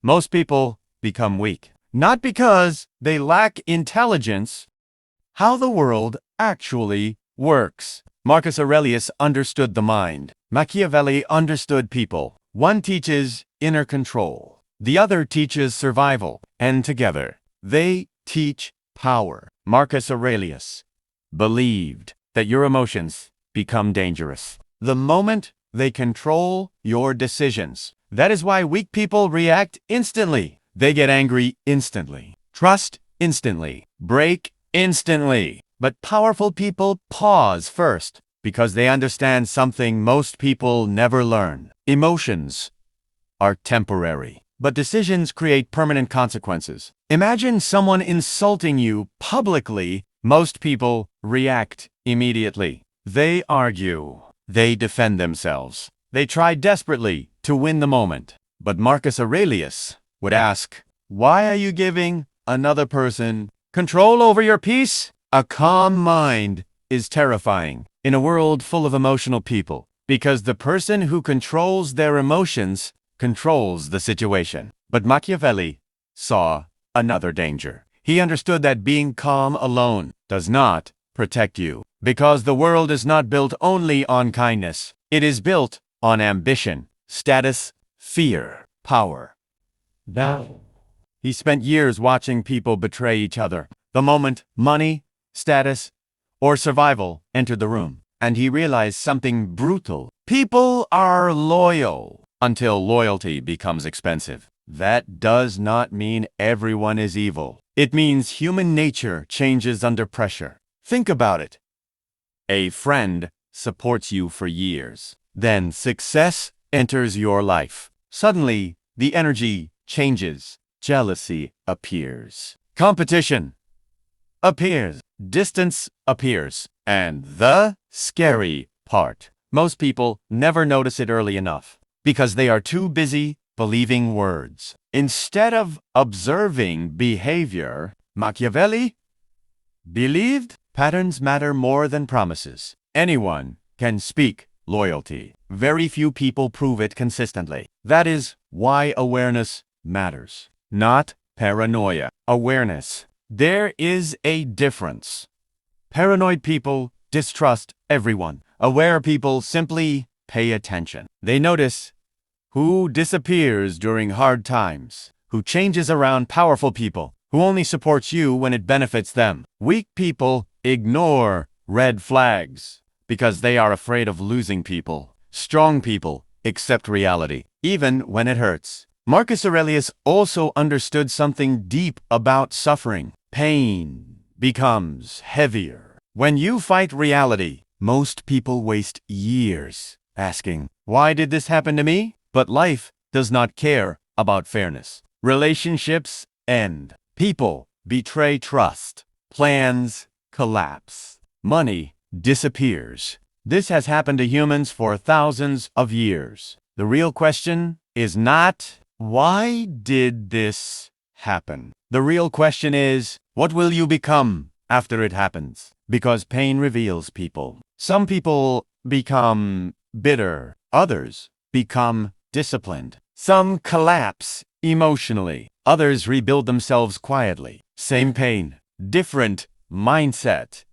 most people become weak. Not because they lack intelligence, how the world actually works. Marcus Aurelius understood the mind. Machiavelli understood people. One teaches inner control. The other teaches survival. And together, they teach power. Marcus Aurelius believed that your emotions become dangerous the moment they control your decisions. That is why weak people react instantly. They get angry instantly, trust instantly, break instantly. But powerful people pause first because they understand something most people never learn. Emotions are temporary, but decisions create permanent consequences. Imagine someone insulting you publicly. Most people react immediately. They argue. They defend themselves. They try desperately to win the moment. But Marcus Aurelius would ask, why are you giving another person control over your peace? A calm mind is terrifying in a world full of emotional people, because the person who controls their emotions controls the situation. But Machiavelli saw another danger. He understood that being calm alone does not protect you, because the world is not built only on kindness. It is built on ambition, status, fear, power. Now, he spent years watching people betray each other. The moment money, status, or survival entered the room, and he realized something brutal. People are loyal until loyalty becomes expensive. That does not mean everyone is evil. It means human nature changes under pressure. Think about it. A friend supports you for years. Then success enters your life. Suddenly, the energy changes. Jealousy appears. Competition appears. Distance appears. And the scary part, most people never notice it early enough because they are too busy believing words. Instead of observing behavior, Machiavelli believed patterns matter more than promises. Anyone can speak loyalty. Very few people prove it consistently. That is why awareness matters, not paranoia. Awareness. There is a difference. Paranoid people distrust everyone. Aware people simply pay attention. They notice who disappears during hard times, who changes around powerful people, who only supports you when it benefits them. Weak people ignore red flags because they are afraid of losing people. Strong people accept reality, even when it hurts. Marcus Aurelius also understood something deep about suffering. Pain becomes heavier when you fight reality. Most people waste years asking, why did this happen to me? But life does not care about fairness. Relationships end. People betray trust. Plans collapse. Money disappears. This has happened to humans for thousands of years. The real question is not, why did this happen? The real question is, what will you become after it happens? Because pain reveals people. Some people become bitter. Others become disciplined. Some collapse emotionally. Others rebuild themselves quietly. Same pain, different mindset.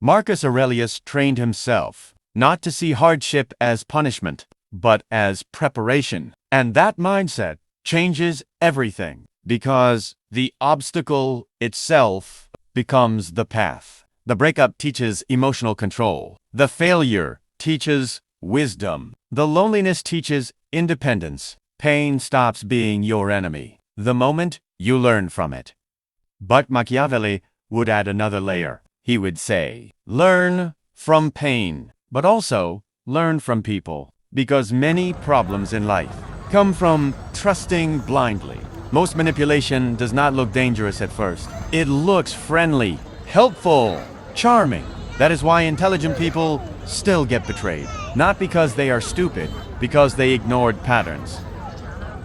Marcus Aurelius trained himself not to see hardship as punishment, but as preparation. And that mindset changes everything, because the obstacle itself becomes the path. The breakup teaches emotional control. The failure teaches wisdom. The loneliness teaches independence. Pain stops being your enemy the moment you learn from it. But Machiavelli would add another layer. He would say, learn from pain, but also learn from people, because many problems in life come from trusting blindly. Most manipulation does not look dangerous at first. It looks friendly, helpful, charming. That is why intelligent people still get betrayed. Not because they are stupid, because they ignored patterns.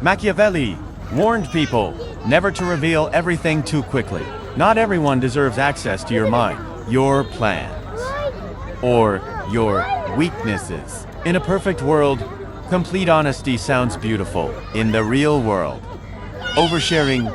Machiavelli warned people never to reveal everything too quickly. Not everyone deserves access to your mind, your plans, or your weaknesses. In a perfect world, complete honesty sounds beautiful. In the real world, Oversharing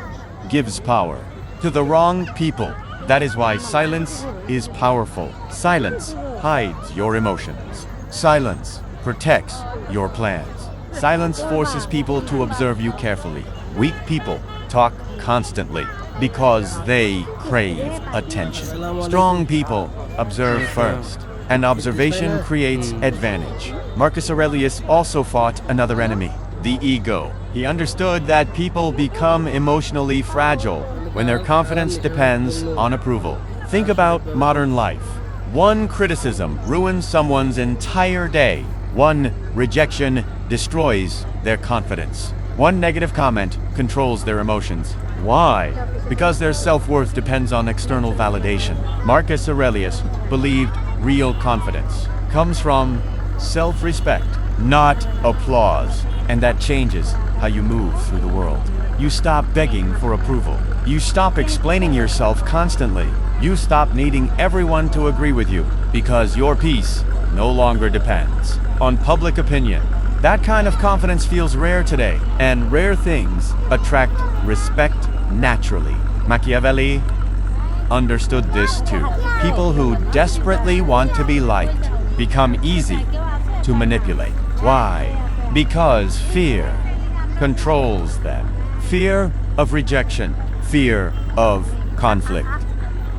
gives power to the wrong people. That is why silence is powerful. Silence hides your emotions. Silence protects your plans. Silence forces people to observe you carefully. Weak people talk constantly because they crave attention. Strong people observe first, and observation creates advantage. Marcus Aurelius also fought another enemy, the ego. He understood that people become emotionally fragile when their confidence depends on approval. Think about modern life. One criticism ruins someone's entire day. One rejection destroys their confidence. One negative comment controls their emotions. Why? Because their self-worth depends on external validation. Marcus Aurelius believed real confidence comes from self-respect, not applause. And that changes how you move through the world. You stop begging for approval. You stop explaining yourself constantly. You stop needing everyone to agree with you because your peace no longer depends on public opinion. That kind of confidence feels rare today, and rare things attract respect naturally. Machiavelli understood this too. People who desperately want to be liked become easy to manipulate. Why? Because fear controls them. Fear of rejection, fear of conflict,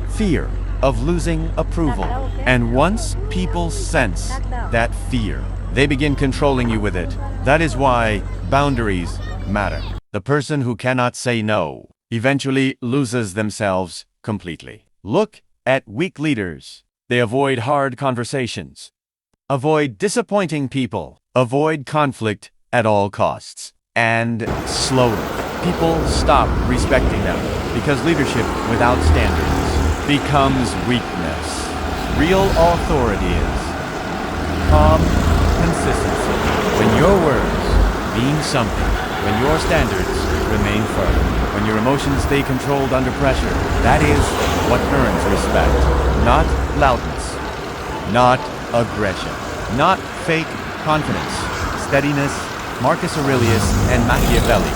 fear of losing approval. And once people sense that fear, they begin controlling you with it. That is why boundaries matter. The person who cannot say no eventually loses themselves completely. Look at weak leaders. They avoid hard conversations, avoid disappointing people, avoid conflict at all costs. And slowly, people stop respecting them because leadership without standards becomes weakness. Real authority is calm consistency. When your words mean something, when your standards remain firm, when your emotions stay controlled under pressure, that is what earns respect. Not loudness, not aggression, not fake confidence, steadiness. Marcus Aurelius and Machiavelli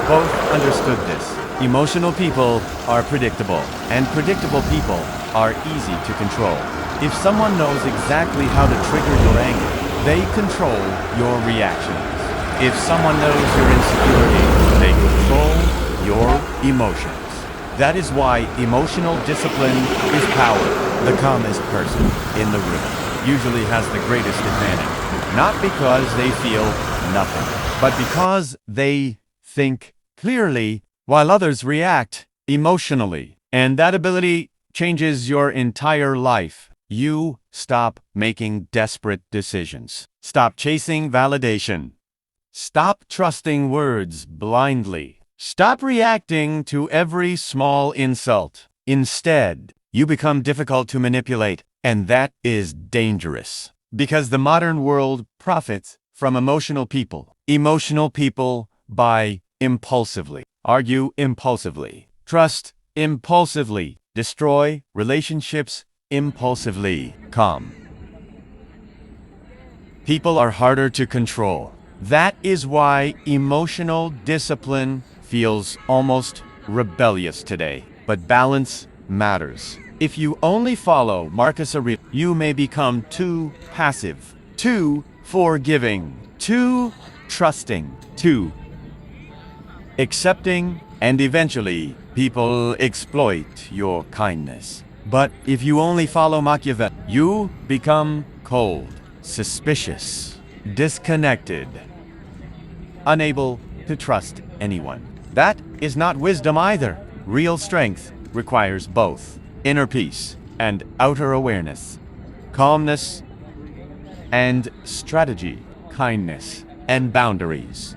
both understood this. Emotional people are predictable, and predictable people are easy to control. If someone knows exactly how to trigger your anger, they control your reactions. If someone knows your insecurity, they control your emotions. That is why emotional discipline is power. The calmest person in the room usually has the greatest advantage. Not because they feel nothing, but because they think clearly while others react emotionally. And that ability changes your entire life. You stop making desperate decisions. Stop chasing validation. Stop trusting words blindly. Stop reacting to every small insult. Instead, you become difficult to manipulate, and that is dangerous. Because the modern world profits from emotional people. Emotional people buy impulsively, argue impulsively, trust impulsively, destroy relationships impulsively. Calm people are harder to control. That is why emotional discipline feels almost rebellious today. But balance matters. If you only follow Marcus Aurelius, you may become too passive, too forgiving, too trusting, too accepting, and eventually people exploit your kindness. But if you only follow Machiavelli, you become cold, suspicious, disconnected, unable to trust anyone. That is not wisdom either. Real strength requires both inner peace and outer awareness, calmness and strategy, kindness and boundaries.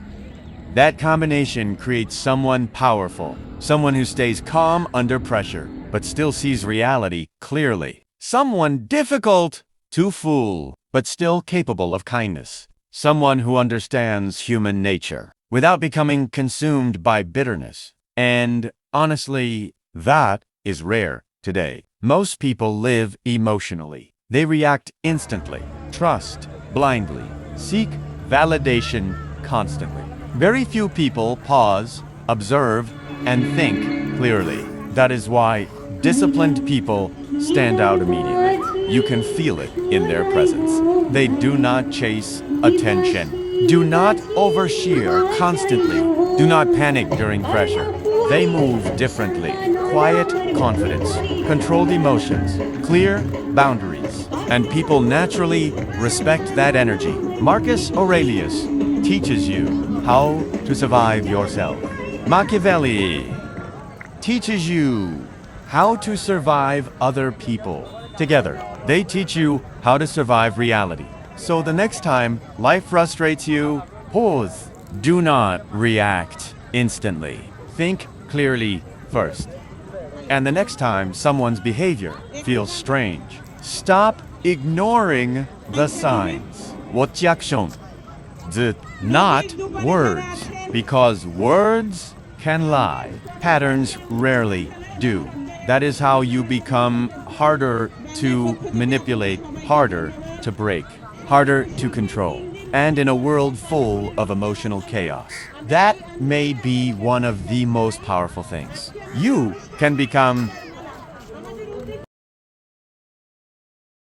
That combination creates someone powerful, someone who stays calm under pressure, but still sees reality clearly. Someone difficult to fool, but still capable of kindness. Someone who understands human nature without becoming consumed by bitterness. And honestly, that is rare today. Most people live emotionally. They react instantly, trust blindly, seek validation constantly. Very few people pause observe, and think clearly. That is why disciplined people stand out immediately. You can feel it in their presence. They do not chase attention. Do not overshare constantly. Do not panic during pressure. They move differently. Quiet confidence, controlled emotions, clear boundaries, and people naturally respect that energy. Marcus Aurelius teaches you how to survive yourself. Machiavelli teaches you how to survive other people. Together, they teach you how to survive reality. So the next time life frustrates you, pause. Do not react instantly. Think clearly first. And the next time someone's behavior feels strange, stop ignoring the signs. Whatjakshon? Not words, because words can lie. Patterns rarely do. That is how you become harder to manipulate, harder to break, harder to control. And in a world full of emotional chaos, that may be one of the most powerful things. You can become